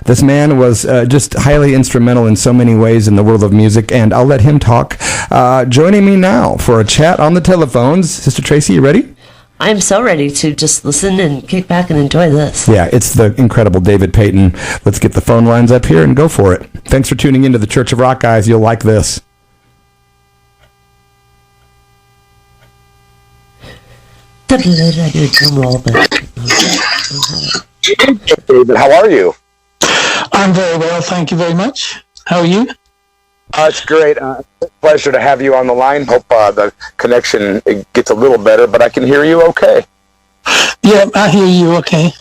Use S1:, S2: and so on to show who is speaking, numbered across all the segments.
S1: This man was just highly instrumental in so many ways in the world of music, and I'll let him talk. Joining me now for a chat on the telephones, Sister Tracy, you ready?
S2: I'm so ready to just listen and kick back and enjoy this.
S1: Yeah, it's the incredible David Payton. Let's get the phone lines up here and go for it. Thanks for tuning into the Church of Rock, guys. You'll like this.
S3: David, how are you?
S4: I'm very well, thank you very much. How are you?
S3: It's great. Pleasure to have you on the line. Hope the connection gets a little better, but I can hear you okay.
S4: Yeah, I hear you okay.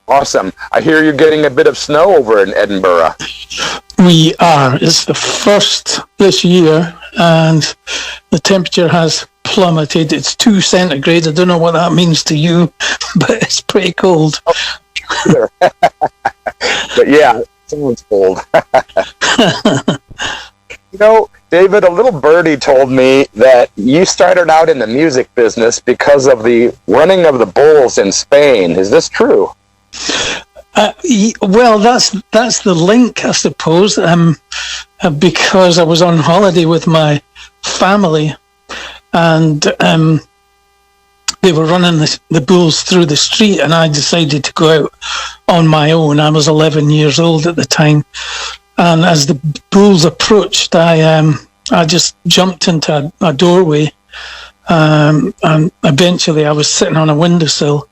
S3: Awesome. I hear you're getting a bit of snow over in Edinburgh.
S4: We are. It's the first this year, and the temperature has plummeted. It's 2 centigrade. I don't know what that means to you, but it's pretty cold.
S3: Oh, but yeah, someone's cold. You know, David, a little birdie told me that you started out in the music business because of the running of the bulls in Spain. Is this true?
S4: Well, that's the link, I suppose, because I was on holiday with my family, and they were running the bulls through the street, and I decided to go out on my own. I was 11 years old at the time, and as the bulls approached, I just jumped into a doorway, and eventually I was sitting on a windowsill,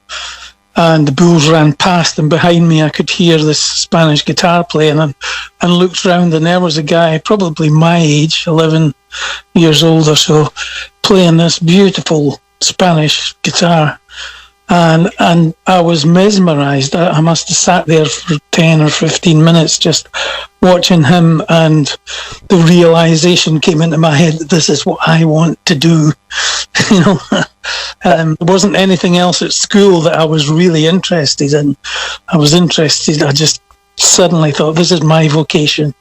S4: and the bulls ran past, and behind me I could hear this Spanish guitar playing, and looked round, and there was a guy, probably my age, 11 years old or so, playing this beautiful Spanish guitar, and I was mesmerized. I must have sat there for 10 or 15 minutes just watching him, and the realization came into my head that this is what I want to do. You know, there wasn't anything else at school that I was really interested in. I just suddenly thought, this is my vocation.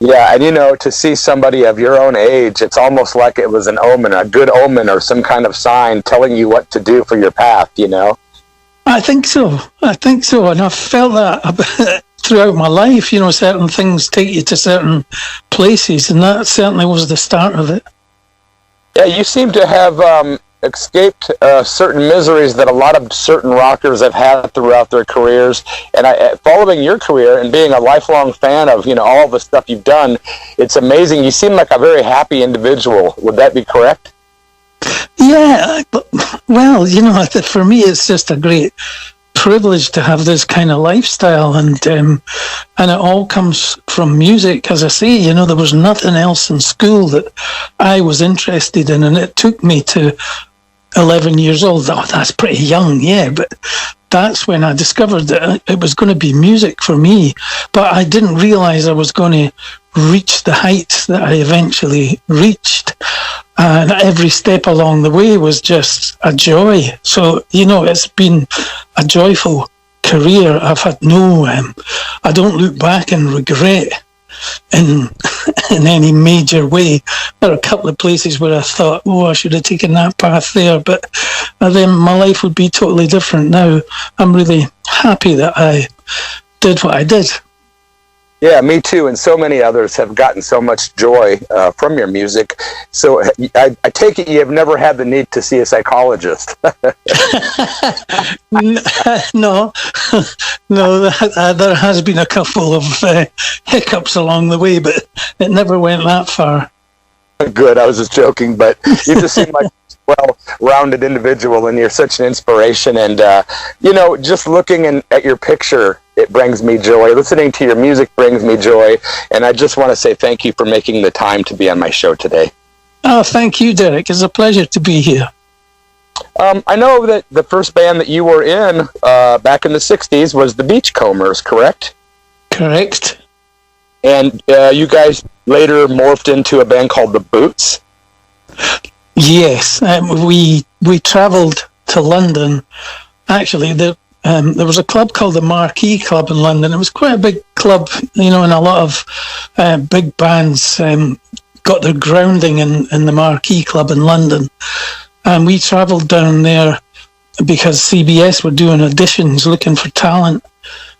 S3: Yeah, and you know, to see somebody of your own age, it's almost like it was an omen, a good omen, or some kind of sign telling you what to do for your path, you know?
S4: I think so, and I've felt that throughout my life. You know, certain things take you to certain places, and that certainly was the start of it.
S3: Yeah, you seem to have escaped certain miseries that a lot of certain rockers have had throughout their careers. And following your career and being a lifelong fan of, you know, all the stuff you've done, it's amazing. You seem like a very happy individual. Would that be correct?
S4: Yeah, well, you know, for me, it's just a great privilege to have this kind of lifestyle, and it all comes from music. As I say, you know, there was nothing else in school that I was interested in, and it took me to 11 years old. Oh, that's pretty young, yeah, but that's when I discovered that it was going to be music for me. But I didn't realize I was going to reach the heights that I eventually reached, and every step along the way was just a joy. So, you know, it's been a joyful career. I've had I don't look back and regret in any major way. There are a couple of places where I thought, oh, I should have taken that path there, but then my life would be totally different now. I'm really happy that I did what I did.
S3: Yeah, me too, and so many others have gotten so much joy from your music. So I take it you have never had the need to see a psychologist.
S4: No, there has been a couple of hiccups along the way, but it never went that far.
S3: Good, I was just joking, but you just seem like a well-rounded individual, and you're such an inspiration. And, you know, just looking at your picture, it brings me joy. Listening to your music brings me joy. And I just want to say thank you for making the time to be on my show today.
S4: Oh, thank you, Derek. It's a pleasure to be here.
S3: I know that the first band that you were in back in the 60s was the Beachcombers, correct?
S4: Correct.
S3: And you guys later morphed into a band called the Boots?
S4: Yes. We traveled to London. Actually, there was a club called the Marquee Club in London. It was quite a big club, you know, and a lot of big bands got their grounding in the Marquee Club in London. And we travelled down there because CBS were doing auditions looking for talent.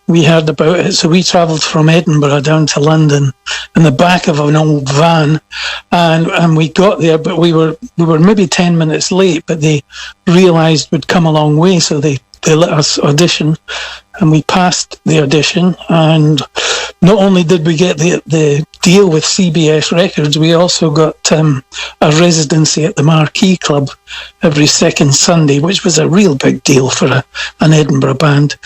S4: we heard about it. So we travelled from Edinburgh down to London in the back of an old van, and we got there, but we were maybe 10 minutes late, but they realised we'd come a long way, so they let us audition, and we passed the audition. And not only did we get the deal with CBS Records, we also got a residency at the Marquee Club every second Sunday, which was a real big deal for an Edinburgh band.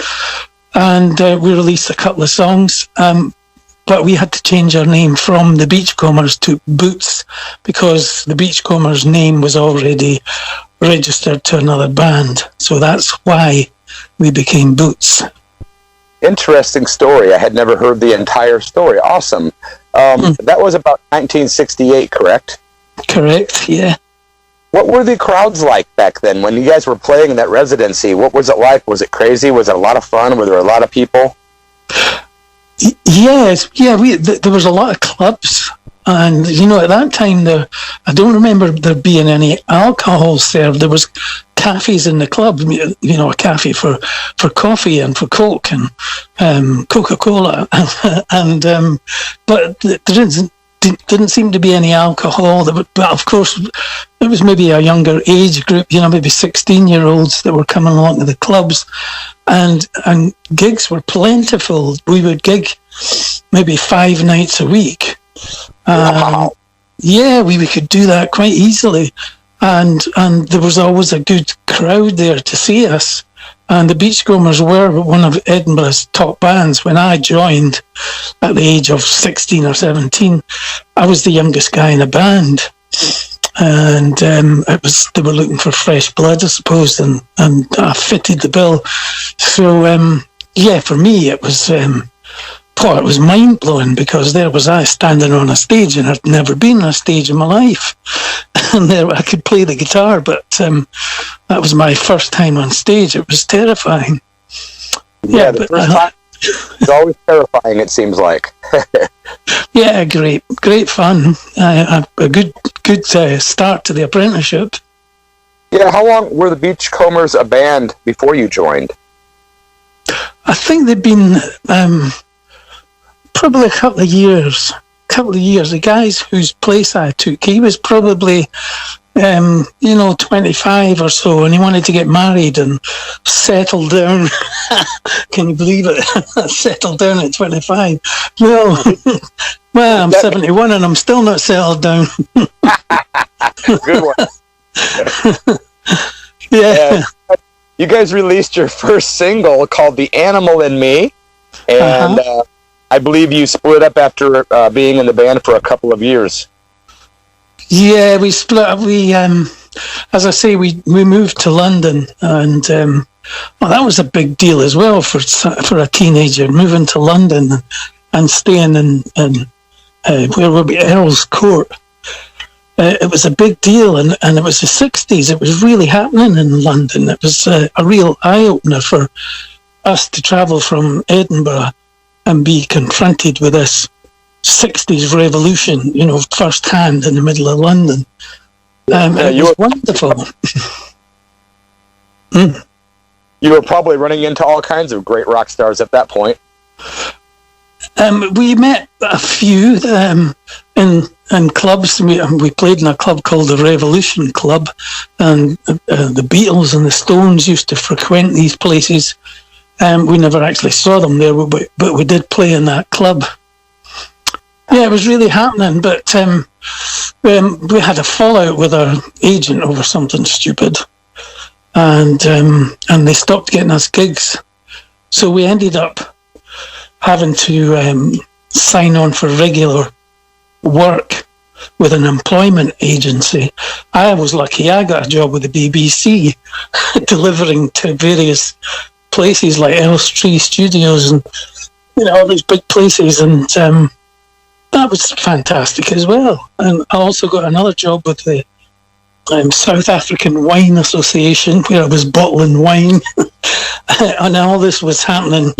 S4: And we released a couple of songs, but we had to change our name from the Beachcombers to Boots, because the Beachcombers name was already registered to another band. So that's why we became Boots.
S3: Interesting story. I had never heard the entire story. Awesome. That was about 1968, correct?
S4: Correct, yeah.
S3: What were the crowds like back then when you guys were playing in that residency? What was it like? Was it crazy? Was it a lot of fun? Were there a lot of people?
S4: Yes, yeah. There was a lot of clubs, and at that time I don't remember there being any alcohol served. There was cafes in the club, a cafe for coffee and for Coke and Coca-Cola, and but there didn't seem to be any alcohol. But of course, it was maybe a younger age group, maybe 16-year-olds that were coming along to the clubs, and gigs were plentiful. We would gig maybe 5 nights a week.
S3: Wow.
S4: Yeah, we could do that quite easily, and there was always a good crowd there to see us. And the Beachcombers were one of Edinburgh's top bands. When I joined at the age of 16 or 17, I was the youngest guy in the band. And they were looking for fresh blood, I suppose, and I fitted the bill. So, for me, it was mind-blowing, because there was I standing on a stage, and I'd never been on a stage in my life. And there I could play the guitar, but that was my first time on stage. It was terrifying.
S3: Yeah, the first time is always terrifying, it seems like.
S4: Yeah, great fun. A good start to the apprenticeship.
S3: Yeah, how long were the Beachcombers a band before you joined?
S4: I think they'd been probably a couple of years. The guys whose place I took, he was probably 25 or so, and he wanted to get married and settle down. Can you believe it? Settle down at 25. Well, I'm 71 and I'm still not settled down.
S3: Good one.
S4: Yeah.
S3: You guys released your first single called "The Animal in Me," and I believe you split up after being in the band for a couple of years. Yeah,
S4: we split up. We, as I say, we moved to London, and that was a big deal as well for a teenager, moving to London and staying in where would be Earl's Court. It was a big deal, and it was the 60s. It was really happening in London. It was a real eye-opener for us to travel from Edinburgh and be confronted with this 60s revolution, firsthand in the middle of London. It was wonderful.
S3: You were probably running into all kinds of great rock stars at that point.
S4: We met a few in clubs. We played in a club called the Revolution Club, and the Beatles and the Stones used to frequent these places. We never actually saw them there, but we did play in that club. Yeah, it was really happening, but we had a fallout with our agent over something stupid, and they stopped getting us gigs. So we ended up having to sign on for regular work with an employment agency. I was lucky. I got a job with the BBC, delivering to various places like Elstree Studios and all these big places, and that was fantastic as well. And I also got another job with the South African Wine Association, where I was bottling wine. And all this was happening,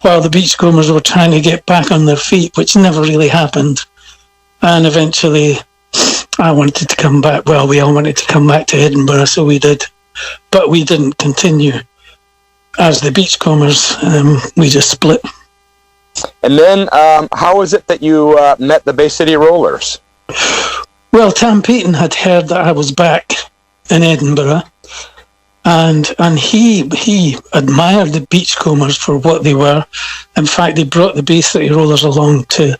S4: while the Beachcombers were trying to get back on their feet, which never really happened. And eventually I wanted to come back. Well, we all wanted to come back to Edinburgh, so we did. But we didn't continue. as the Beachcombers, we just split.
S3: And then, how was it that you met the Bay City Rollers?
S4: Well, Tam Payton had heard that I was back in Edinburgh, and he admired the Beachcombers for what they were. In fact, they brought the Bay City Rollers along to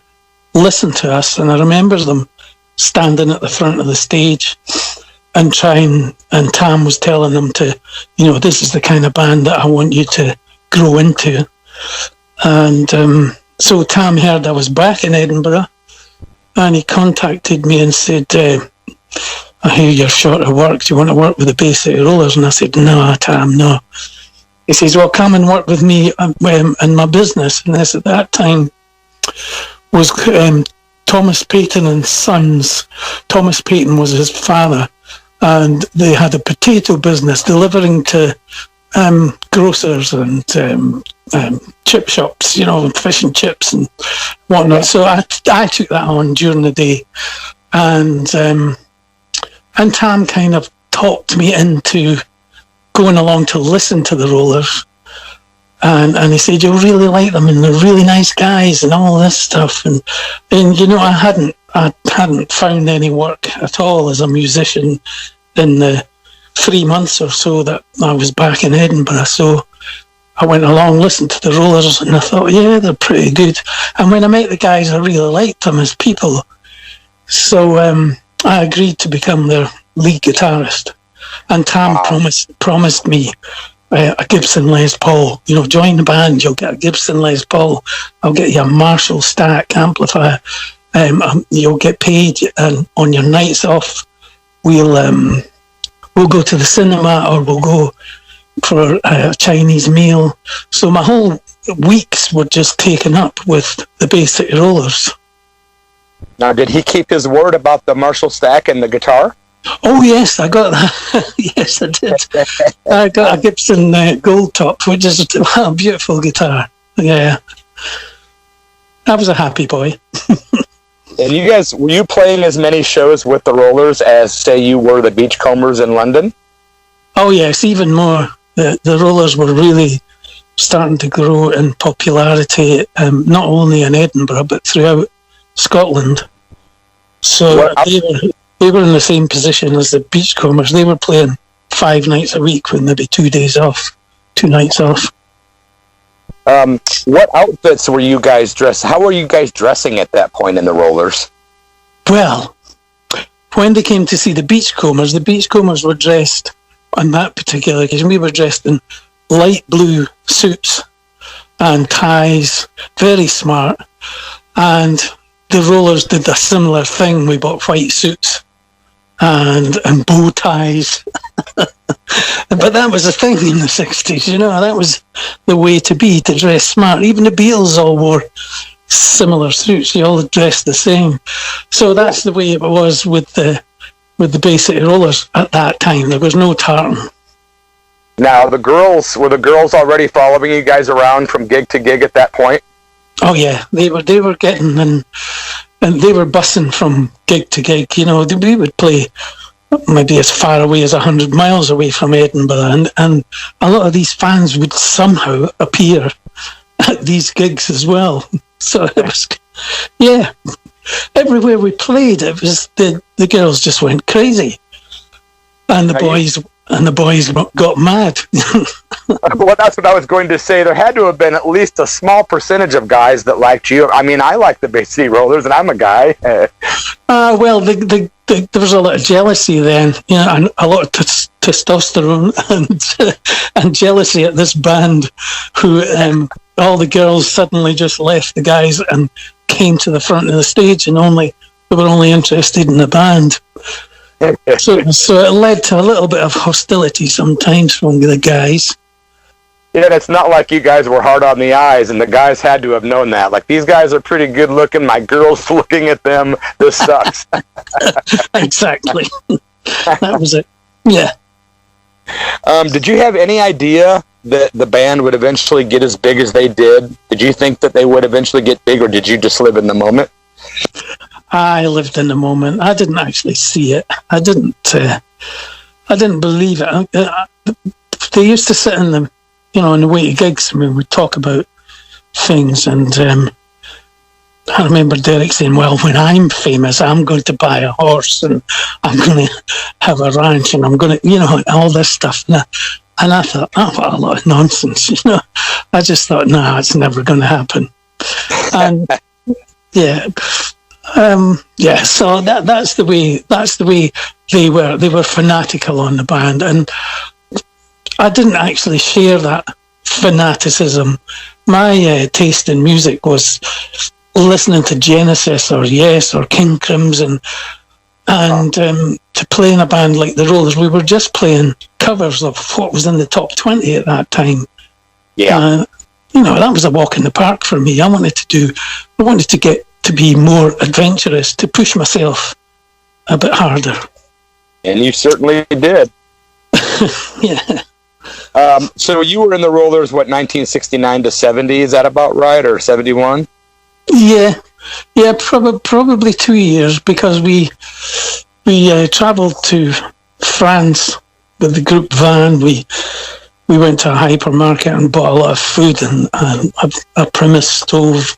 S4: listen to us, and I remember them standing at the front of the stage and Tam was telling them to, this is the kind of band that I want you to grow into. And so Tam heard I was back in Edinburgh, and he contacted me and said, I hear you're short of work. Do you want to work with the Bay City Rollers? And I said, no, Tam, no. He says, well, come and work with me in my business. And this at that time was Thomas Payton and Sons. Thomas Payton was his father, and they had a potato business delivering to grocers and chip shops, fish and chips and whatnot. So I took that on during the day, and Tam kind of talked me into going along to listen to the Rollers, and he said, you'll really like them, and they're really nice guys and all this stuff, and I hadn't found any work at all as a musician in the 3 months or so that I was back in Edinburgh. So I went along, listened to the Rollers, and I thought, yeah, they're pretty good. And when I met the guys, I really liked them as people. So I agreed to become their lead guitarist. And Tam promised me a Gibson Les Paul. Join the band, you'll get a Gibson Les Paul. I'll get you a Marshall Stack amplifier. You'll get paid, and on your nights off, we'll go to the cinema, or we'll go for a Chinese meal. So my whole weeks were just taken up with the Bay City Rollers.
S3: Now, did he keep his word about the Marshall Stack and the guitar?
S4: Oh, yes, I got that. Yes, I did. I got a Gibson Gold Top, which is a beautiful guitar. Yeah. I was a happy boy.
S3: And you guys, were you playing as many shows with the Rollers as, say, you were the Beachcombers in London?
S4: Oh, yes, even more. The Rollers were really starting to grow in popularity, not only in Edinburgh, but throughout Scotland. So they were in the same position as the Beachcombers. They were playing 5 nights a week when there'd be 2 days off, 2 nights off.
S3: What outfits were you guys dressed? How were you guys dressing at that point in the Rollers?
S4: Well, when they came to see the Beachcombers were dressed on that particular occasion. We were dressed in light blue suits and ties, very smart. And the Rollers did a similar thing. We bought white suits and bow ties. But that was a thing in the 60s, that was the way to be, to dress smart. Even the Beatles all wore similar suits. They all dressed the same. So that's the way it was with the Bay City Rollers at that time. There was no tartan.
S3: Now, were the girls already following you guys around from gig to gig at that point?
S4: Oh yeah, they were getting and they were bussing from gig to gig. We would play maybe as far away as 100 miles away from Edinburgh, and a lot of these fans would somehow appear at these gigs as well. So it was, yeah, everywhere we played, it was the girls just went crazy, and the boys got mad.
S3: Well, that's what I was going to say. There had to have been at least a small percentage of guys that liked you. I mean, I like the Bay City Rollers, and I'm a guy.
S4: Well, there was a lot of jealousy then, and a lot of testosterone and jealousy at this band, who all the girls suddenly just left the guys and came to the front of the stage, and they were only interested in the band. So it led to a little bit of hostility sometimes from the guys.
S3: Yeah, it's not like you guys were hard on the eyes, and the guys had to have known that. Like, these guys are pretty good looking. My girl's looking at them. This sucks.
S4: Exactly. That was it. Yeah.
S3: Did you have any idea that the band would eventually get as big as they did? Did you think that they would eventually get big, or did you just live in the moment?
S4: I lived in the moment. I didn't actually see it. I didn't believe it. They used to sit in on the way to gigs, we would talk about things, and I remember Derek saying, well, when I'm famous, I'm going to buy a horse, and I'm going to have a ranch, and I'm going to, all this stuff. And I thought, what a lot of nonsense, I just thought, no, it's never going to happen. And so that's the way they were fanatical on the band, and I didn't actually share that fanaticism. My taste in music was listening to Genesis or Yes or King Crimson, and to play in a band like the Rollers, we were just playing covers of what was in the top 20 at that time. Yeah. That was a walk in the park for me. I wanted to get to be more adventurous, to push myself a bit harder.
S3: And you certainly did.
S4: Yeah.
S3: So you were in the Rollers, 1969 to 70? Is that about right, or 71?
S4: Yeah, probably 2 years, because we travelled to France with the group van. We went to a hypermarket and bought a lot of food and a Primus stove,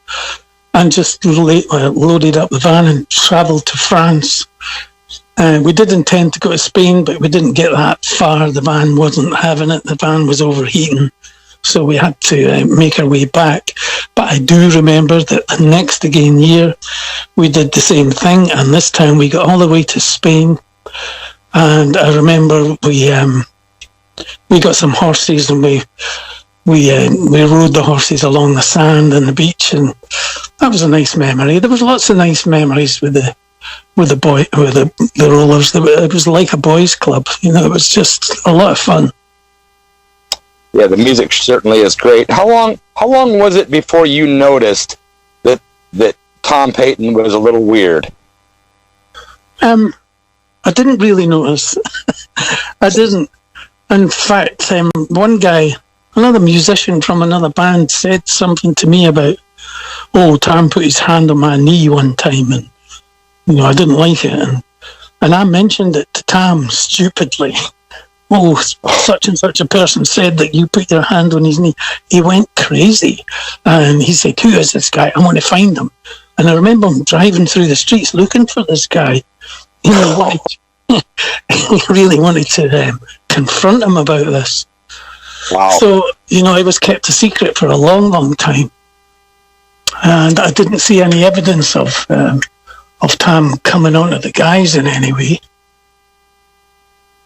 S4: and just loaded up the van and travelled to France. We did intend to go to Spain, but we didn't get that far. The van wasn't having it. The van was overheating, so we had to make our way back. But I do remember that the next year we did the same thing, and this time we got all the way to Spain. And I remember we got some horses, and we rode the horses along the sand and the beach, and that was a nice memory. There was lots of nice memories with the Rollers. It was like a boys' club. It was just a lot of fun.
S3: Yeah, the music certainly is great. How long was it before you noticed that Tom Payton was a little weird?
S4: I didn't really notice. I didn't. In fact, one guy, another musician from another band, said something to me about, Tom put his hand on my knee one time, and I didn't like it, and I mentioned it to Tom stupidly. Such and such a person said that you put your hand on his knee. He went crazy, and he said, who is this guy? I want to find him. And I remember him driving through the streets looking for this guy. He really wanted to confront him about this.
S3: Wow.
S4: So, it was kept a secret for a long, long time. And I didn't see any evidence of Tom coming on to the guys in any way.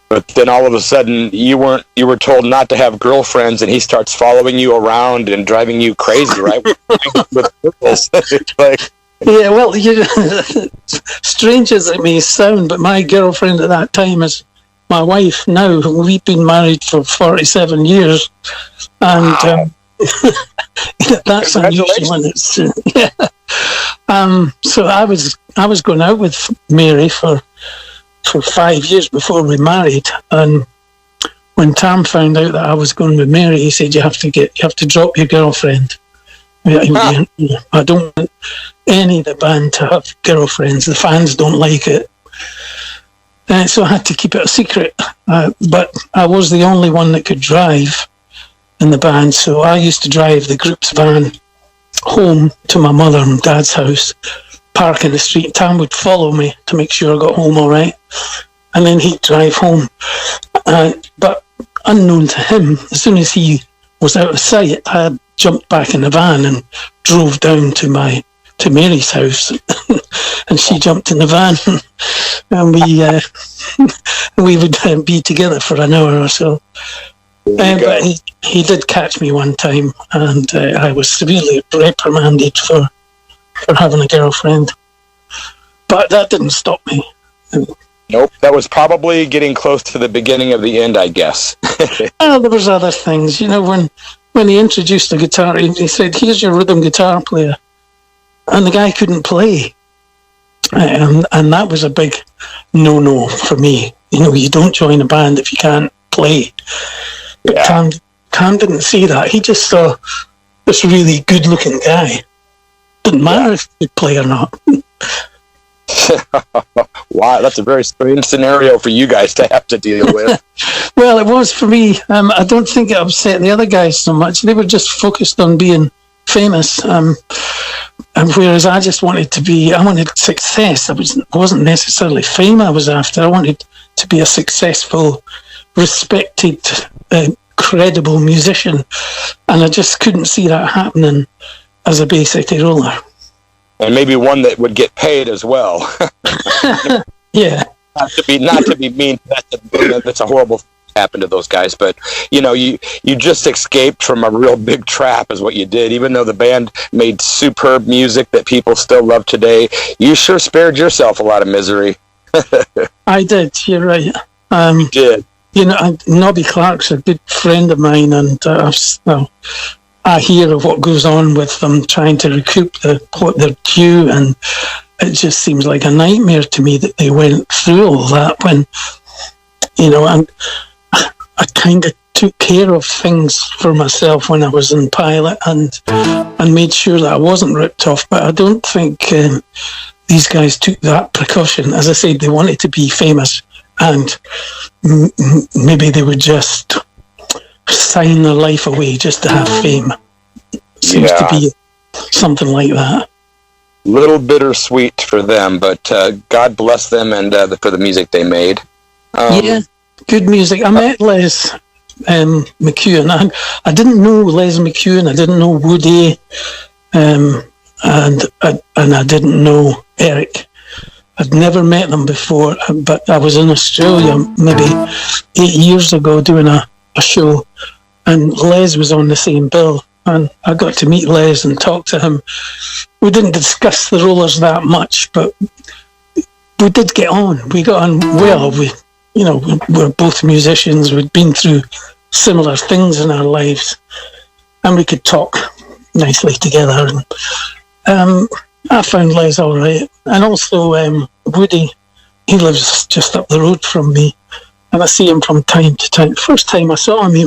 S3: But then all of a sudden, you were told not to have girlfriends, and he starts following you around and driving you crazy, right? With girls.
S4: Yeah, well, strange as it may sound, but my girlfriend at that time is my wife now. We've been married for 47 years, and
S3: wow.
S4: That's unusual. And it's so I was going out with Mary for 5 years before we married, and when Tom found out that I was going with Mary, he said, you have to drop your girlfriend. I don't want any of the band to have girlfriends. The fans don't like it. So I had to keep it a secret. But I was the only one that could drive in the band, so I used to drive the group's van home to my mother and dad's house, park in the street. Tom would follow me to make sure I got home all right, and then he'd drive home. But unknown to him, as soon as he was out of sight, I jumped back in the van and drove down to Mary's house, and she jumped in the van, and we would be together for an hour or so. But he did catch me one time, and I was severely reprimanded for having a girlfriend. But that didn't stop me.
S3: Nope, that was probably getting close to the beginning of the end, I guess.
S4: There was other things, when he introduced the guitar, he said, here's your rhythm guitar player. And the guy couldn't play. And that was a big no-no for me. You don't join a band if you can't play. But yeah. Tom didn't see that. He just saw this really good-looking guy. Didn't matter if he could play or not.
S3: Wow, that's a very strange scenario for you guys to have to deal with.
S4: Well, it was for me. I don't think it upset the other guys so much. They were just focused on being famous. And whereas I just wanted success. I wasn't necessarily fame I was after. I wanted to be a successful, respected, credible musician. And I just couldn't see that happening as a Bay City roller.
S3: And maybe one that would get paid as well.
S4: Yeah.
S3: Not to be mean, that's a horrible thing that happened to those guys, but you just escaped from a real big trap is what you did. Even though the band made superb music that people still love today, you sure spared yourself a lot of misery.
S4: I did, you're right.
S3: You did.
S4: Nobby Clark's a good friend of mine, and I hear of what goes on with them trying to recoup what they're due, and it just seems like a nightmare to me that they went through all that when, and I kind of took care of things for myself when I was in pilot and made sure that I wasn't ripped off, but I don't think these guys took that precaution. As I said, they wanted to be famous, and maybe they would just sign their life away just to have fame. Seems to be something like that.
S3: Little bittersweet for them, but God bless them and for the music they made.
S4: Yeah, good music. I met Les McEwen. I didn't know Les McEwen. I didn't know Woody, and I didn't know Eric. I'd never met them before, but I was in Australia maybe 8 years ago doing a show, and Les was on the same bill, and I got to meet Les and talk to him. We didn't discuss the rollers that much, but we did get on. We got on well. We're both musicians. We'd been through similar things in our lives, and we could talk nicely together. And I found Les all right. And also Woody, he lives just up the road from me, and I see him from time to time. First time I saw him, he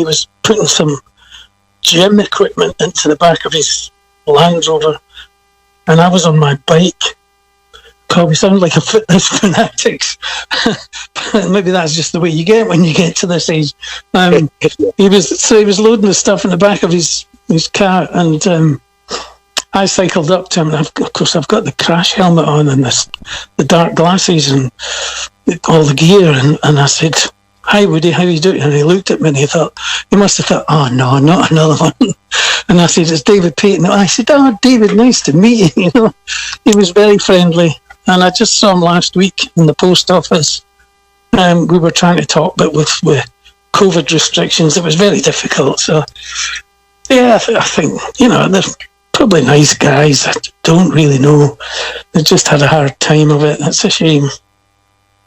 S4: was putting some gym equipment into the back of his Land Rover, and I was on my bike. God, we sound like a fitness fanatics. Maybe that's just the way you get when you get to this age. He was loading the stuff in the back of his car, and I cycled up to him, and of course I've got the crash helmet on and the dark glasses and all the gear, and I said, "Hi Woody, how are you doing?" And he looked at me and he must have thought, "Oh no, not another one." And I said, "It's David Payton." And I said, "Oh David, nice to meet you." He was very friendly, and I just saw him last week in the post office. We were trying to talk, but with COVID restrictions, it was very difficult. So yeah, I think they're probably nice guys. I don't really know. They just had a hard time of it. That's a shame.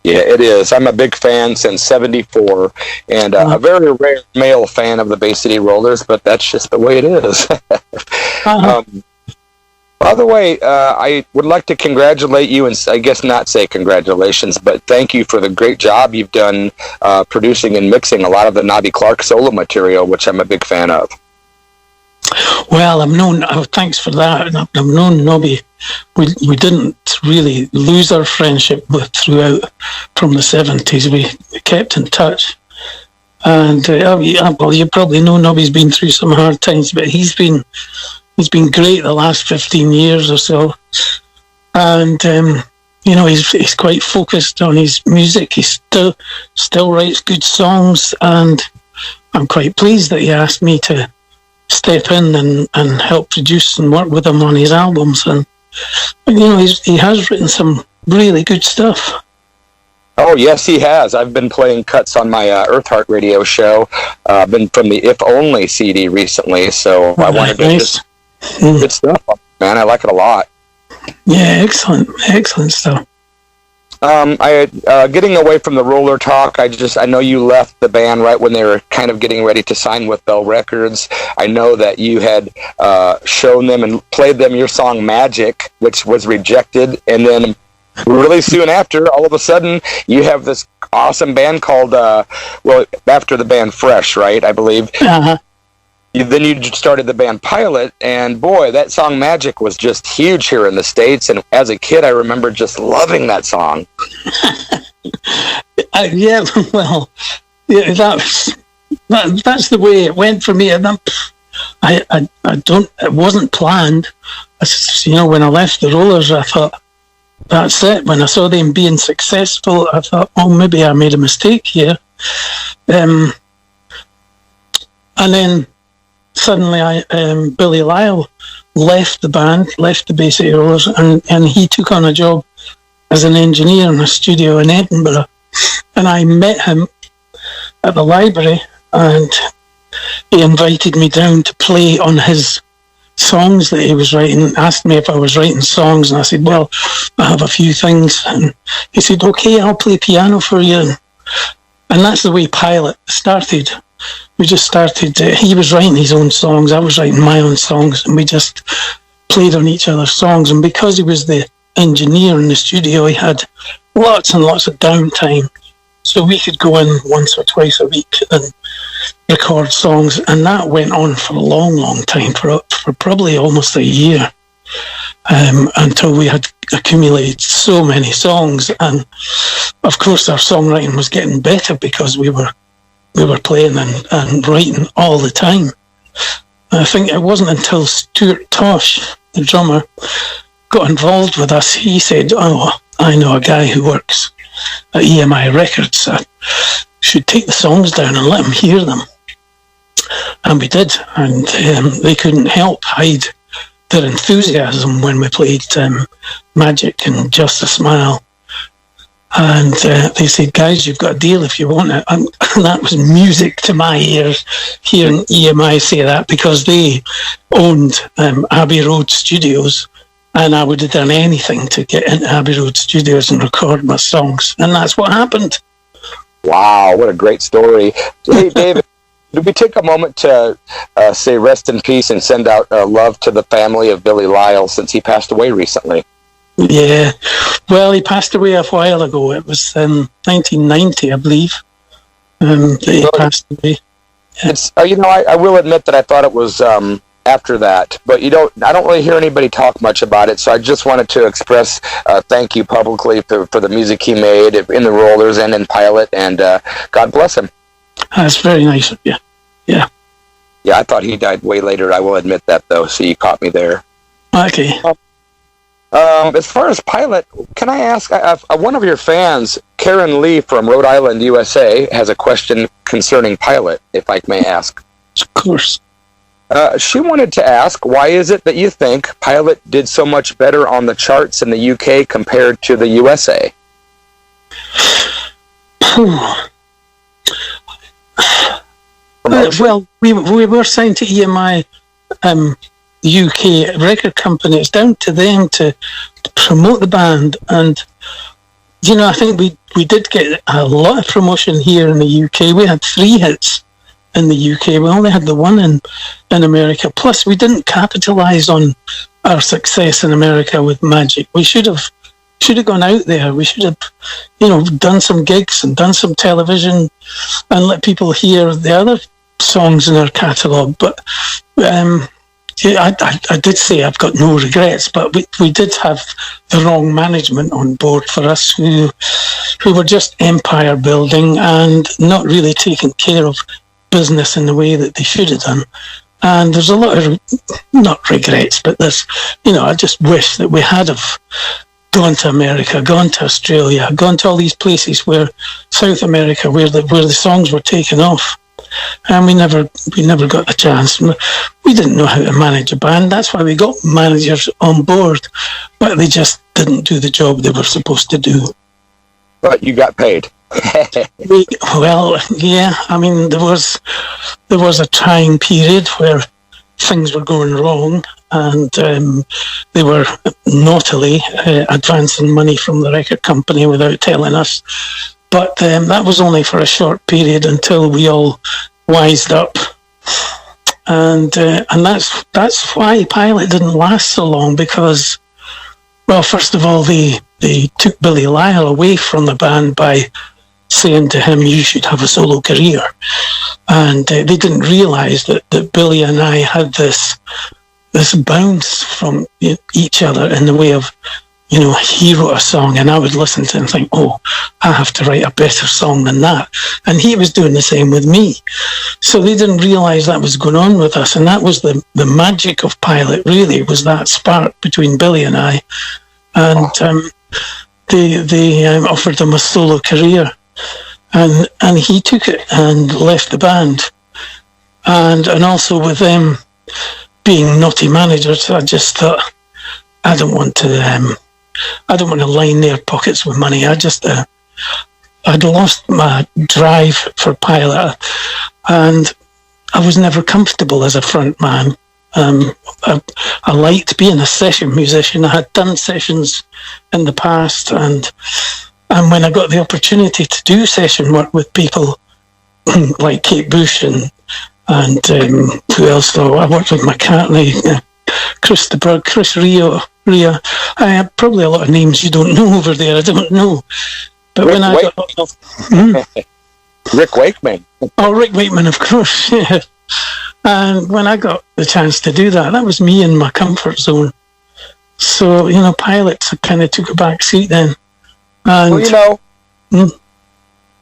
S3: Yeah, it is. I'm a big fan since '74, and a very rare male fan of the Bay City Rollers, but that's just the way it is. By the way, I would like to congratulate you, and I guess not say congratulations, but thank you for the great job you've done producing and mixing a lot of the Nobby Clark solo material, which I'm a big fan of.
S4: Well, thanks for that. I've known Nobby. We didn't really lose our friendship throughout from the 70s. We kept in touch. And you probably know Nobby's been through some hard times, but he's been great the last 15 years or so. And he's quite focused on his music. He still writes good songs, and I'm quite pleased that he asked me to step in and help produce and work with him on his albums. And he has written some really good stuff.
S3: Oh yes, he has. I've been playing cuts on my EARTHEART radio show. Been from the If Only CD recently, so I wanted to just good stuff, man. I like it a lot.
S4: Yeah, excellent stuff.
S3: Getting away from the roller talk, I know you left the band right when they were kind of getting ready to sign with Bell Records. I know that you had shown them and played them your song Magic, which was rejected, and then really soon after, all of a sudden, you have this awesome band called, after the band Fresh, right, I believe?
S4: Uh-huh.
S3: then you started the band Pilot, and boy, that song Magic was just huge here in the States. And as a kid, I remember just loving that song.
S4: Yeah, well, yeah, that's the way it went for me. And I don't. It wasn't planned. When I left the Rollers, I thought, that's it. When I saw them being successful, I thought, oh, maybe I made a mistake here. And then suddenly, Billy Lyle left the band, left the Bay City Rollers, and he took on a job as an engineer in a studio in Edinburgh. And I met him at the library, and he invited me down to play on his songs that he was writing, asked me if I was writing songs, and I said, well, I have a few things. And he said, okay, I'll play piano for you. And that's the way Pilot started. We just started, he was writing his own songs, I was writing my own songs, and we just played on each other's songs. And because he was the engineer in the studio, he had lots and lots of downtime, so we could go in once or twice a week and record songs. And that went on for a long time, for probably almost a year, until we had accumulated so many songs. And of course our songwriting was getting better because we were playing and writing all the time. I think it wasn't until Stuart Tosh, the drummer, got involved with us. He said, oh, I know a guy who works at EMI Records. I should take the songs down and let him hear them. And we did, and they couldn't help hide their enthusiasm when we played Magic and Just a Smile. And they said, guys, you've got a deal if you want it. And that was music to my ears, hearing EMI say that, because they owned Abbey Road Studios, and I would have done anything to get into Abbey Road Studios and record my songs. And that's what happened.
S3: Wow, what a great story. Hey, David, did we take a moment to say rest in peace and send out love to the family of Billy Lyle, since he passed away recently?
S4: Yeah, well, he passed away a while ago. It was 1990, I believe, that he passed away. Yeah.
S3: It's I will admit that I thought it was after that, but I don't really hear anybody talk much about it. So I just wanted to express thank you publicly for the music he made in the Rollers and in Pilot, and God bless him.
S4: That's very nice of you. Yeah.
S3: Yeah, I thought he died way later. I will admit that, though. So you caught me there.
S4: Okay.
S3: As far as Pilot, can I ask, one of your fans, Karen Lee from Rhode Island, USA, has a question concerning Pilot, if I may ask.
S4: Of course.
S3: She wanted to ask, why is it that you think Pilot did so much better on the charts in the UK compared to the USA?
S4: Well, we were signed to EMI UK record company. It's down to them to promote the band, and I think we did get a lot of promotion here in the UK. We had 3 hits in the UK. We only had the one in America. Plus, we didn't capitalize on our success in America with Magic. We should have gone out there. We should have, done some gigs and done some television and let people hear the other songs in our catalogue. But I did say I've got no regrets, but we did have the wrong management on board for us, who were just empire building and not really taking care of business in the way that they should have done. And there's a lot of, not regrets, but there's, I just wish that we had have gone to America, gone to Australia, gone to all these places where South America, where the songs were taken off. And we never got the chance. We didn't know how to manage a band. That's why we got managers on board, but they just didn't do the job they were supposed to do.
S3: But you got paid.
S4: Well, yeah. I mean, there was a trying period where things were going wrong, and they were naughtily advancing money from the record company without telling us. But that was only for a short period until we all wised up, and that's why Pilot didn't last so long, because, well, first of all, they took Billy Lyle away from the band by saying to him, "You should have a solo career." And they didn't realise that Billy and I had this bounce from each other in the way of, he wrote a song and I would listen to it and think, "Oh, I have to write a better song than that." And he was doing the same with me. So they didn't realise that was going on with us. And that was the magic of Pilot, really, was that spark between Billy and I. And they offered him a solo career. And he took it and left the band. And also with them being naughty managers, I just thought, I don't want to line their pockets with money. I'd lost my drive for Pilot, and I was never comfortable as a front man. I liked being a session musician. I had done sessions in the past, and when I got the opportunity to do session work with people like Kate Bush and who else? Though I worked with McCartney, Chris DeBrugh, Chris Ria. I have probably a lot of names you don't know over there. I don't know, but when I got
S3: Rick Wakeman.
S4: Oh, Rick Wakeman, of course. Yeah. And when I got the chance to do that, that was me in my comfort zone. So Pilots kind of took a back seat then. And,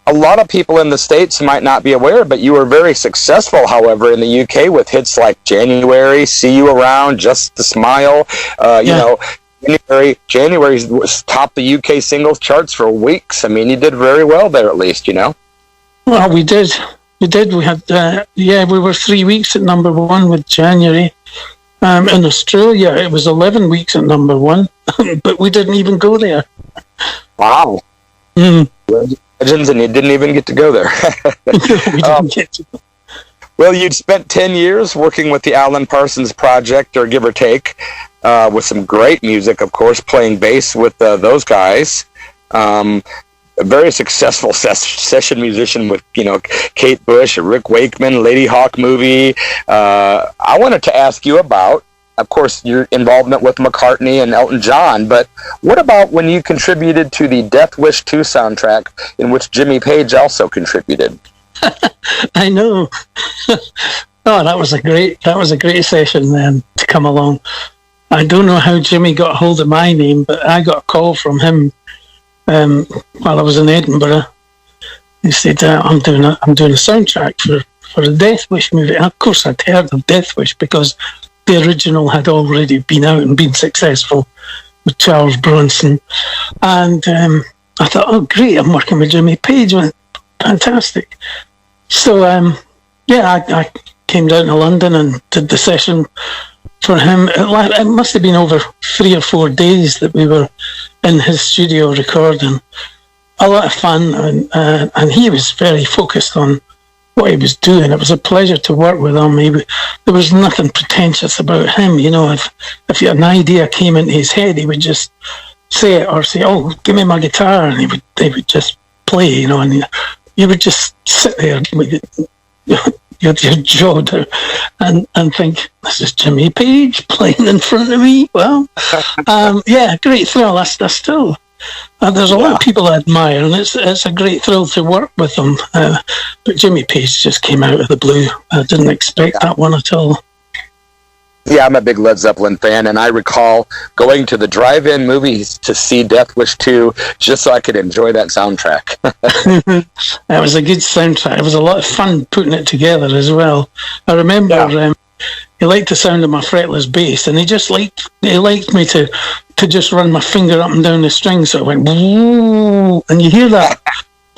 S3: a lot of people in the States might not be aware, but you were very successful, however, in the UK with hits like January, See You Around, Just a Smile. January was topped the UK singles charts for weeks. I mean, you did very well there, at least,
S4: Well, we did. We had, we were 3 weeks at number one with January. In Australia, it was 11 weeks at number one, but we didn't even go there.
S3: Wow. Legends, and you didn't even get to go there.
S4: We didn't get to go.
S3: Well, you'd spent 10 years working with the Alan Parsons Project, or give or take, with some great music, of course, playing bass with those guys. A very successful session musician with, Kate Bush, Rick Wakeman, Lady Hawk Movie. I wanted to ask you about, of course, your involvement with McCartney and Elton John, but what about when you contributed to the Death Wish 2 soundtrack, in which Jimmy Page also contributed?
S4: I know. That was a great session then to come along. I don't know how Jimmy got hold of my name, but I got a call from him while I was in Edinburgh. He said, "I'm doing a soundtrack for the Death Wish movie." And of course, I'd heard of Death Wish because the original had already been out and been successful with Charles Bronson. And I thought, "Oh, great! I'm working with Jimmy Page. Fantastic!" So I came down to London and did the session for him. It must have been over 3 or 4 days that we were in his studio recording. A lot of fun, and he was very focused on what he was doing. It was a pleasure to work with him. There was nothing pretentious about him. If an idea came into his head, he would just say it, or say, "Oh, give me my guitar," and they would just play, and you would just sit there with your jaw down and think, "This is Jimmy Page playing in front of me." Well, great thrill. I still. There's a lot of people I admire, and it's a great thrill to work with them. But Jimmy Page just came out of the blue. I didn't expect that one at all.
S3: Yeah, I'm a big Led Zeppelin fan, and I recall going to the drive-in movies to see Death Wish 2 just so I could enjoy that soundtrack.
S4: It was a good soundtrack. It was a lot of fun putting it together as well. I remember he liked the sound of my fretless bass, and he liked me to just run my finger up and down the string, so it went woo, and you hear that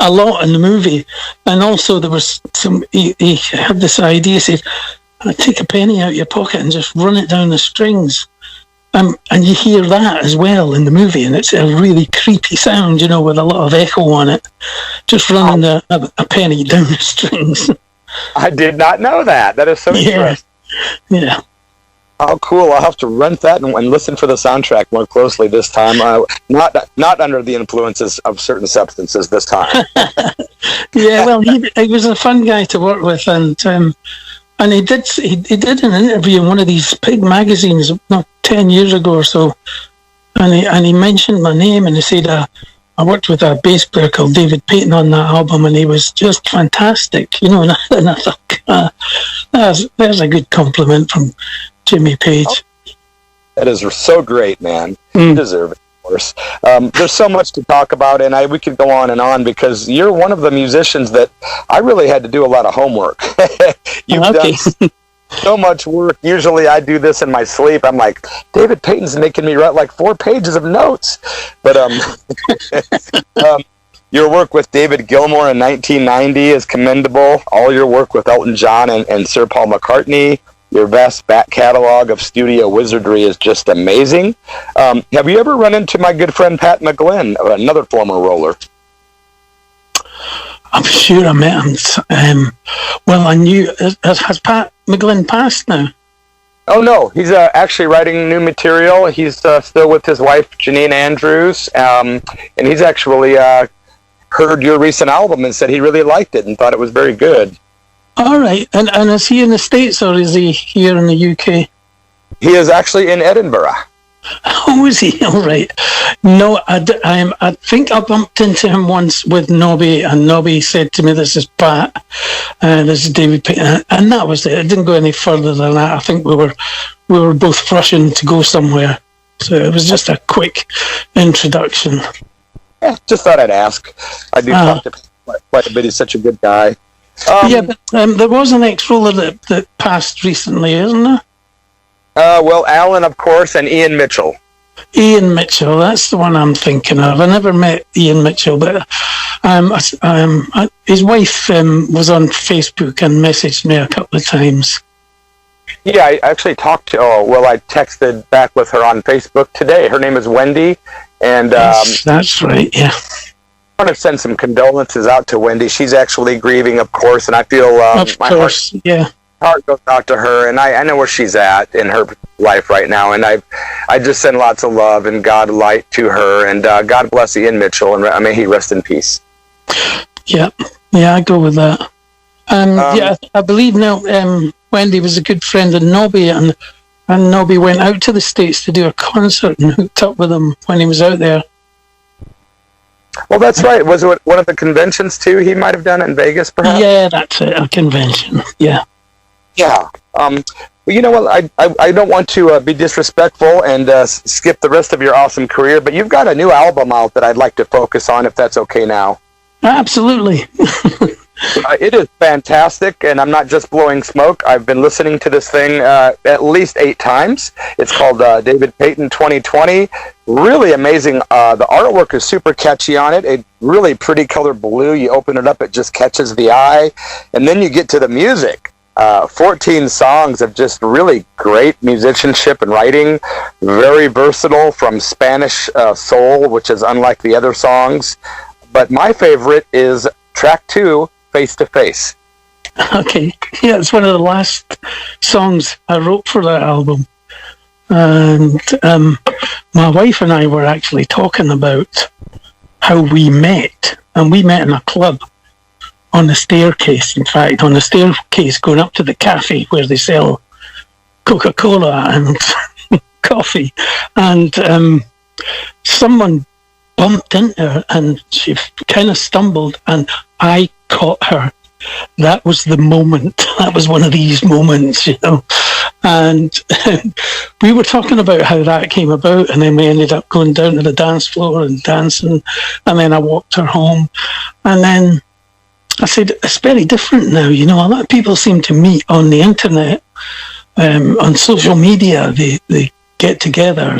S4: a lot in the movie. And also there was he had this idea, he said, "Take a penny out of your pocket and just run it down the strings." And you hear that as well in the movie, and it's a really creepy sound, with a lot of echo on it. Just running a penny down the strings.
S3: I did not know that. That is so interesting.
S4: Yeah.
S3: Oh, cool. I'll have to rent that and listen for the soundtrack more closely this time. Not under the influences of certain substances this time.
S4: Yeah, well, he was a fun guy to work with, and he did an interview in one of these big magazines, not 10 years ago or so, and he mentioned my name, and he said, I worked with a bass player called David Payton on that album, and he was just fantastic, you know. And I thought, there's a good compliment from Jimmy Page.
S3: That is so great, man. You deserve it, of course. There's so much to talk about, and we could go on because you're one of the musicians that I really had to do a lot of homework. You've done so much work. Usually I do this in my sleep. I'm like, David Payton's making me write like 4 pages of notes. But your work with David Gilmour in 1990 is commendable. All your work with Elton John and Sir Paul McCartney, your vast back catalog of studio wizardry is just amazing. Have you ever run into my good friend Pat McGlynn, another former roller?
S4: I'm sure I met him. Well, I knew. Has Pat McGlynn passed now?
S3: Oh, no. He's actually writing new material. He's still with his wife, Janine Andrews. And he's actually heard your recent album and said he really liked it and thought it was very good.
S4: All right. And is he in the States or is he here in the UK?
S3: He is actually in Edinburgh.
S4: Oh, is he? All right. No, I think I bumped into him once with Nobby, and Nobby said to me, "This is Pat, this is David Payton," and that was it. It didn't go any further than that. I think we were both rushing to go somewhere, so it was just a quick introduction.
S3: Yeah, just thought I'd ask. I do talk to him quite a bit. He's such a good guy.
S4: But there was an ex-roller that passed recently, isn't there?
S3: Well, Alan, of course, and Ian Mitchell.
S4: Ian Mitchell, that's the one I'm thinking of. I never met Ian Mitchell, but his wife was on Facebook and messaged me a couple of times.
S3: Yeah, I actually talked to, I texted back with her on Facebook today. Her name is Wendy, and
S4: yes, that's right, yeah.
S3: I want to send some condolences out to Wendy. She's actually grieving, of course, and I feel heart goes out to her, and I know where she's at in her life right now, and I just send lots of love and God light to her, and God bless Ian Mitchell, and may he rest in peace. Yeah,
S4: I go with that. I believe now Wendy was a good friend of Nobby, and Nobby went out to the States to do a concert and hooked up with him when he was out there.
S3: Well, that's right. Was it one of the conventions too? He might have done it in Vegas, perhaps?
S4: Yeah, that's it, a convention, yeah.
S3: Yeah. Well, you know what? I don't want to be disrespectful and skip the rest of your awesome career, but you've got a new album out that I'd like to focus on, if that's okay now.
S4: Absolutely.
S3: It is fantastic, and I'm not just blowing smoke. I've been listening to this thing at least 8 times. It's called David Payton 2020. Really amazing. The artwork is super catchy on it. A really pretty color blue. You open it up, it just catches the eye. And then you get to the music. 14 songs of just really great musicianship and writing. Very versatile, from Spanish soul, which is unlike the other songs. But my favorite is track 2, Face to Face.
S4: Okay, yeah, it's one of the last songs I wrote for that album. And my wife and I were actually talking about how we met. And we met in a club on the staircase, in fact, on the staircase going up to the cafe where they sell Coca-Cola and coffee. And someone bumped into her and she kind of stumbled, and I caught her. That was the moment. That was one of these moments, you know. And we were talking about how that came about, and then we ended up going down to the dance floor and dancing, and then I walked her home. And then I said, it's very different now, you know. A lot of people seem to meet on the internet, on social media. They get together,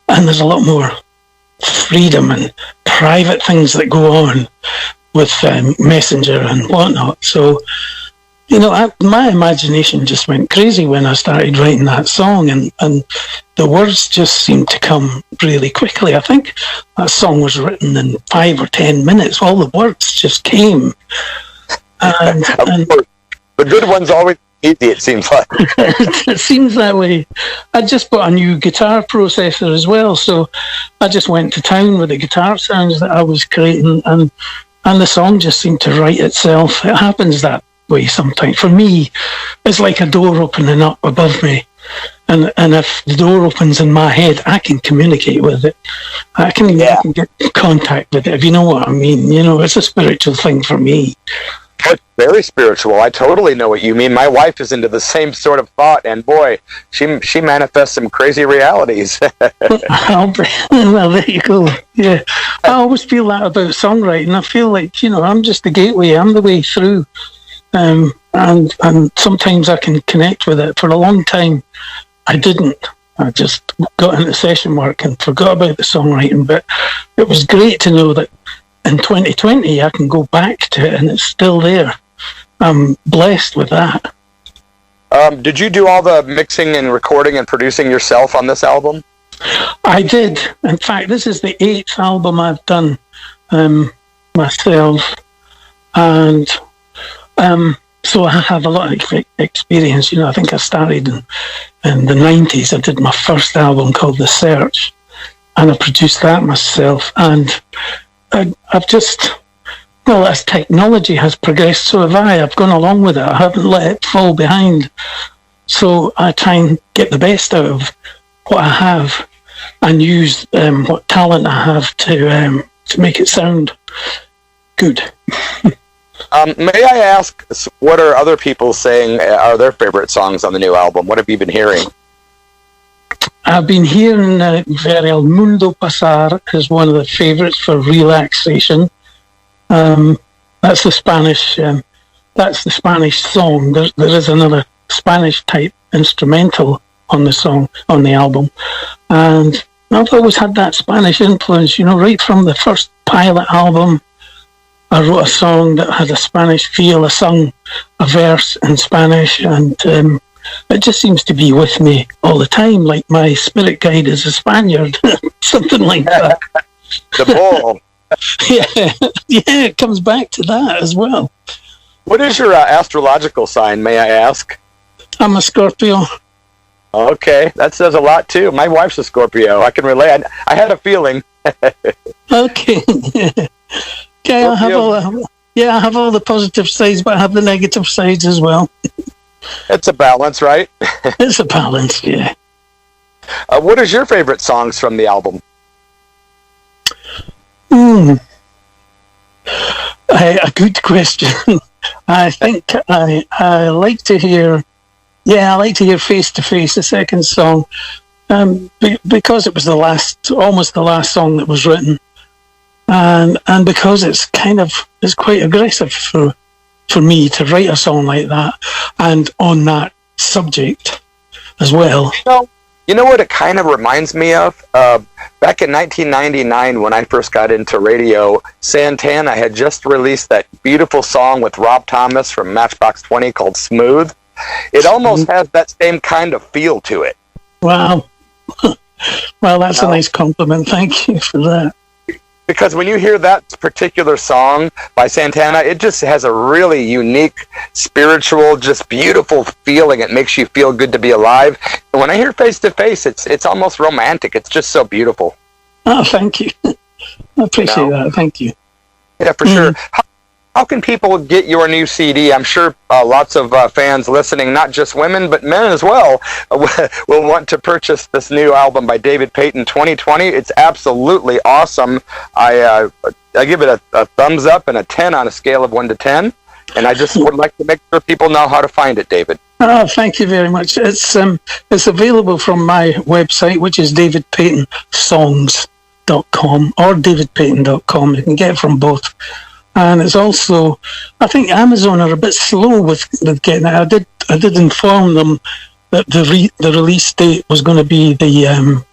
S4: and there's a lot more freedom and private things that go on with Messenger and whatnot. So, you know, my imagination just went crazy when I started writing that song, and the words just seemed to come really quickly. I think that song was written in 5 or 10 minutes. All the words just came. And
S3: the good ones always easy, it seems like.
S4: It seems that way. I just bought a new guitar processor as well, so I just went to town with the guitar sounds that I was creating, and the song just seemed to write itself. It happens that way sometimes. For me, it's like a door opening up above me, and if the door opens in my head, I can communicate with it. I can get contact with it, if you know what I mean. You know, it's a spiritual thing for me.
S3: It's very spiritual. I totally know what you mean. My wife is into the same sort of thought, and boy, she manifests some crazy realities.
S4: Well, there you go. Yeah, I always feel that about songwriting. I feel like, you know, I'm just the gateway. I'm the way through, and sometimes I can connect with it. For a long time, I didn't. I just got into session work and forgot about the songwriting. But it was great to know that in 2020, I can go back to it and it's still there. I'm blessed with that.
S3: Did you do all the mixing and recording and producing yourself on this album?
S4: I did. In fact, this is the 8th album I've done myself. And so I have a lot of experience. You know, I think I started in the 90s. I did my first album called The Search, and I produced that myself. And I've just, well, as technology has progressed, so have I. I've gone along with it. I haven't let it fall behind. So I try and get the best out of what I have and use what talent I have to make it sound good.
S3: May I ask, what are other people saying are their favorite songs on the new album? What have you been hearing?
S4: I've been hearing Ver el Mundo Pasar is one of the favourites for relaxation. That's the Spanish. That's the Spanish song. There is another Spanish type instrumental on the song, on the album, and I've always had that Spanish influence. You know, right from the first pilot album, I wrote a song that had a Spanish feel. I sung a verse in Spanish, and it just seems to be with me all the time, like my spirit guide is a Spaniard, something like that.
S3: The bull.
S4: Yeah, it comes back to that as well.
S3: What is your astrological sign, may I ask?
S4: I'm a Scorpio.
S3: Okay, that says a lot too. My wife's a Scorpio. I can relate. I had a feeling.
S4: Okay. Okay, I have all the positive sides, but I have the negative sides as well.
S3: It's a balance, right?
S4: It's a balance, yeah.
S3: What is your favorite songs from the album?
S4: A good question. I think I like to hear. Yeah, I like to hear Face to Face, the second song, because it was almost the last song that was written, and because it's quite aggressive for me to write a song like that and on that subject as well.
S3: You know what it kind of reminds me of? Back in 1999, when I first got into radio, Santana had just released that beautiful song with Rob Thomas from Matchbox 20 called Smooth. It almost has that same kind of feel to it.
S4: Wow. Well, that's a nice compliment. Thank you for that.
S3: Because when you hear that particular song by Santana, it just has a really unique, spiritual, just beautiful feeling. It makes you feel good to be alive. And when I hear Face to Face, it's almost romantic. It's just so beautiful.
S4: Oh, thank you. I appreciate that. Thank you.
S3: Yeah, for sure. How can people get your new CD? I'm sure lots of fans listening, not just women, but men as well, will want to purchase this new album by David Payton, 2020. It's absolutely awesome. I give it a thumbs up and a 10 on a scale of 1 to 10. And I just would like to make sure people know how to find it, David.
S4: Oh, thank you very much. It's available from my website, which is davidpaytonsongs.com or davidpayton.com. You can get it from both. And it's also, I think Amazon are a bit slow with getting it. I did inform them that the release date was going to be the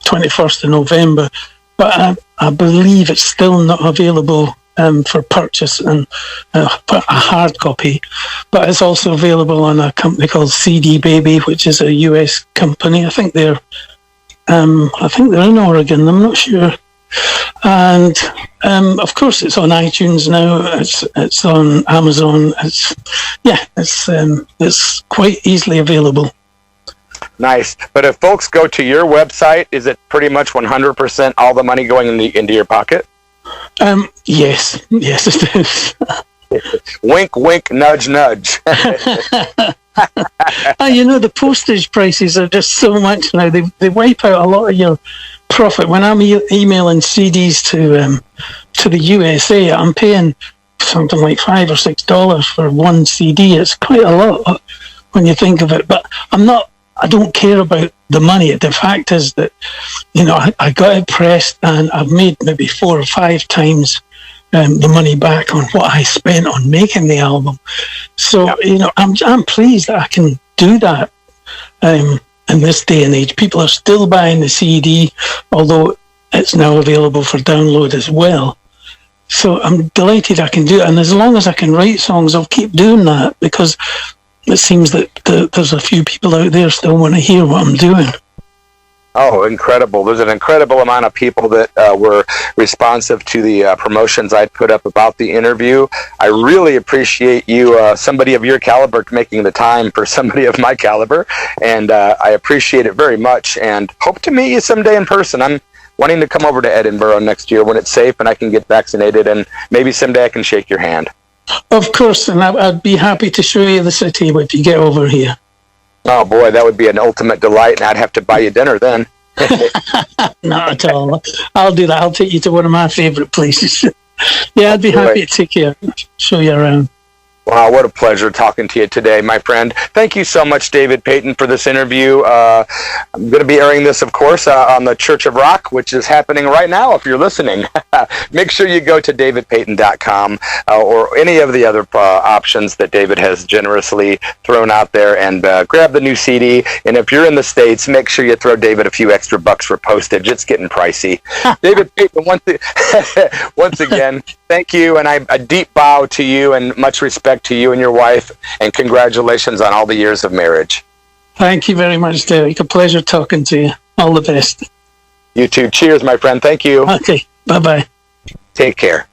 S4: 21st of November, but I believe it's still not available for purchase and a hard copy. But it's also available on a company called CD Baby, which is a US company. I think they're in Oregon. I'm not sure. And of course, it's on iTunes now. It's on Amazon. It's quite easily available.
S3: Nice. But if folks go to your website, is it pretty much 100% all the money going into your pocket?
S4: Yes, it is.
S3: Wink, wink, nudge, nudge.
S4: You know, the postage prices are just so much now. They wipe out a lot of your profit. When I'm emailing CDs to the USA, I'm paying something like $5 or $6 for one CD. It's quite a lot when you think of it. But I don't care about the money. The fact is that, you know, I got it pressed and I've made maybe 4 or 5 times the money back on what I spent on making the album. So, you know, I'm pleased that I can do that in this day and age. People are still buying the CD, although it's now available for download as well. So I'm delighted I can do it. And as long as I can write songs, I'll keep doing that, because it seems that there's a few people out there still want to hear what I'm doing.
S3: Oh, incredible. There's an incredible amount of people that were responsive to the promotions I put up about the interview. I really appreciate you, somebody of your caliber, making the time for somebody of my caliber, and I appreciate it very much, and hope to meet you someday in person. I'm wanting to come over to Edinburgh next year when it's safe and I can get vaccinated, and maybe someday I can shake your hand.
S4: Of course, and I'd be happy to show you the city if you get over here.
S3: Oh boy, that would be an ultimate delight, and I'd have to buy you dinner then.
S4: Not at all. I'll do that. I'll take you to one of my favourite places. Yeah, I'd be happy to take you, show you around.
S3: Wow, what a pleasure talking to you today, my friend. Thank you so much, David Payton, for this interview. I'm going to be airing this, of course, on the Church of Rock, which is happening right now if you're listening. Make sure you go to davidpayton.com or any of the other options that David has generously thrown out there, and grab the new CD. And if you're in the States, make sure you throw David a few extra bucks for postage. It's getting pricey. David Payton, once again, thank you, and a deep bow to you and much respect to you and your wife, and congratulations on all the years of marriage.
S4: Thank you very much, Derek. A pleasure talking to you. All the best.
S3: You too. Cheers, my friend. Thank you.
S4: Okay. Bye-bye.
S3: Take care.